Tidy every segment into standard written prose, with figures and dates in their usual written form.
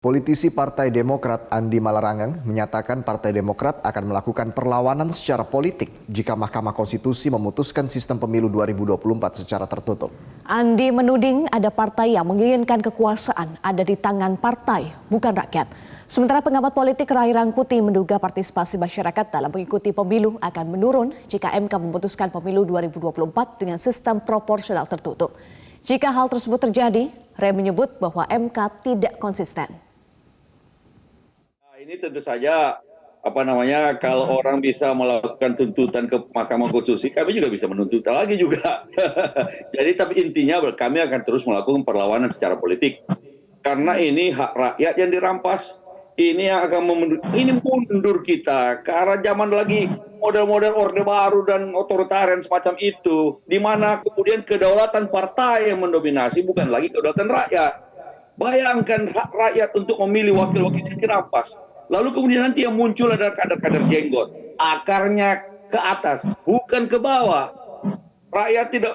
Politisi Partai Demokrat Andi Malarangen menyatakan Partai Demokrat akan melakukan perlawanan secara politik jika Mahkamah Konstitusi memutuskan sistem pemilu 2024 secara tertutup. Andi menuding ada partai yang menginginkan kekuasaan ada di tangan partai, bukan rakyat. Sementara pengamat politik Rai Rangkuti menduga partisipasi masyarakat dalam mengikuti pemilu akan menurun jika MK memutuskan pemilu 2024 dengan sistem proporsional tertutup. Jika hal tersebut terjadi, Rai menyebut bahwa MK tidak konsisten. Ini tentu saja kalau orang bisa melakukan tuntutan ke Mahkamah Konstitusi, kami juga bisa menuntut lagi juga. Jadi tapi intinya kami akan terus melakukan perlawanan secara politik. Karena ini hak rakyat yang dirampas. Ini yang akan mundur kita ke arah zaman lagi model-model Orde Baru dan otoritarian semacam itu, di mana kemudian kedaulatan partai yang mendominasi bukan lagi kedaulatan rakyat. Bayangkan hak rakyat untuk memilih wakil-wakil yang dirampas. Lalu kemudian nanti yang muncul adalah kader-kader jenggot. Akarnya ke atas, bukan ke bawah. Rakyat tidak,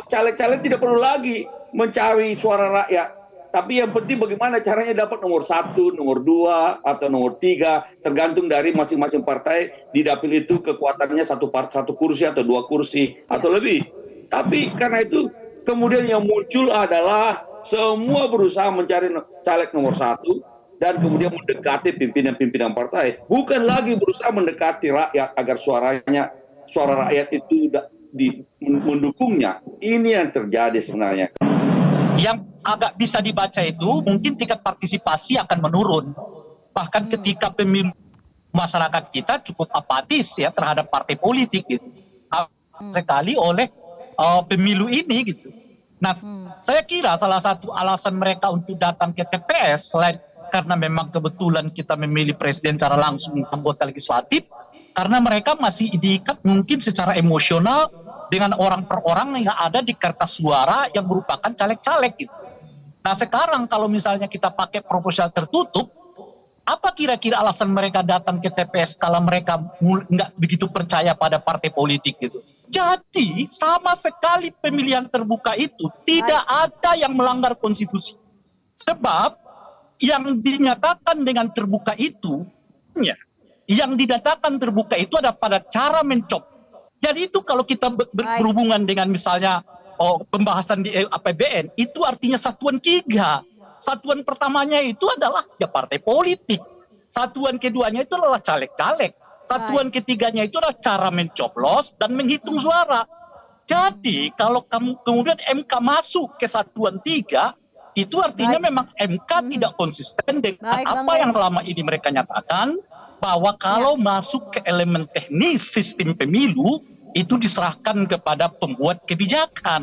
caleg-caleg tidak perlu lagi mencari suara rakyat. Tapi yang penting bagaimana caranya dapat nomor 1, nomor 2, atau nomor 3, tergantung dari masing-masing partai. Di dapil itu kekuatannya satu kursi atau 2 kursi atau lebih. Tapi karena itu kemudian yang muncul adalah semua berusaha mencari caleg nomor 1 dan kemudian mendekati pimpinan-pimpinan partai. Bukan lagi berusaha mendekati rakyat agar suara rakyat itu mendukungnya. Ini yang terjadi sebenarnya. Yang agak bisa dibaca itu mungkin tingkat partisipasi akan menurun. Bahkan ketika pemilu masyarakat kita cukup apatis ya terhadap partai politik gitu. Sekali oleh pemilu ini gitu. Nah, saya kira salah satu alasan mereka untuk datang ke TPS selain karena memang kebetulan kita memilih presiden secara langsung anggota legislatif, karena mereka masih diikat mungkin secara emosional dengan orang per orang yang ada di kertas suara yang merupakan caleg-caleg gitu. Nah sekarang kalau misalnya kita pakai proporsional tertutup, apa kira-kira alasan mereka datang ke TPS kalau mereka nggak begitu percaya pada partai politik gitu? Jadi sama sekali pemilihan terbuka itu tidak ada yang melanggar konstitusi. Sebab yang dinyatakan dengan terbuka itu, yang dinyatakan terbuka itu ada pada cara mencop. Jadi itu kalau kita berhubungan dengan misalnya pembahasan di APBN, itu artinya satuan 3. Satuan pertamanya itu adalah ya partai politik. Satuan keduanya itu adalah caleg-caleg. Satuan ketiganya itu adalah cara mencoblos dan menghitung suara. Jadi kalau kemudian MK masuk ke satuan 3, itu artinya memang MK tidak konsisten dengan apa yang selama ini mereka nyatakan, bahwa kalau masuk ke elemen teknis sistem pemilu, itu diserahkan kepada pembuat kebijakan.